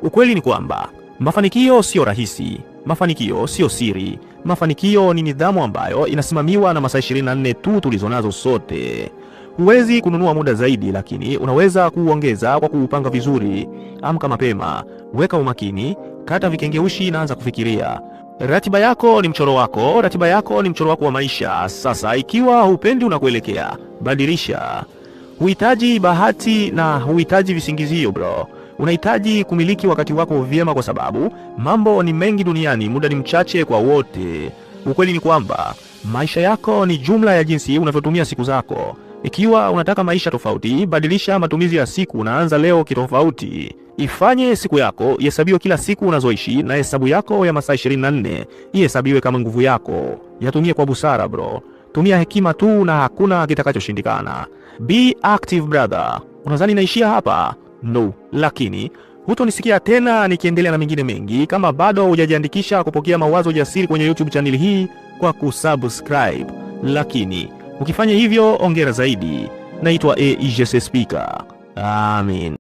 Ukweli ni kwamba mafanikio sio rahisi, mafanikio sio siri, mafanikio ni nidhamu ambayo inasimamiwa na masaa 24 tu tulizonazo sote. Huwezi kununua muda zaidi, lakini unaweza kuuongeza kwa kuupanga vizuri. Amka mapema, weka umakini, kata vikengeushi na anza kufikiria. Ratiba yako ni mchoro wako, ratiba yako ni mchoro wako wa maisha. Sasa ikiwa hupendi unakuelekea, badilisha. Huhitaji bahati na huhitaji visingizio bro. Unahitaji kumiliki wakati wako vyema, kwa sababu mambo ni mengi duniani, muda ni mchache kwa wote. Ukweli ni kwamba maisha yako ni jumla ya jinsi unavyotumia siku zako. Ikiwa unataka maisha tofauti, badilisha matumizi ya siku. Unaanza leo kitofauti. Ifanye siku yako ihesabiwe kila siku unazoishi, na hesabu yako ya masaa 24 ihesabiwe kama nguvu yako. Yatumie kwa busara bro. Tumia hekima tu na hakuna kitakachoshindikana. Be active brother. Unadhani naishia hapa? No, lakini hutonisikia tena nikiendelea na mengine mengi. Kama bado hujajiandikisha kupokea mawazo jasiri kwenye YouTube channel hii kwa kusubscribe, lakini ukifanya hivyo ongera zaidi. Naitwa AEJS Speaker. Amin.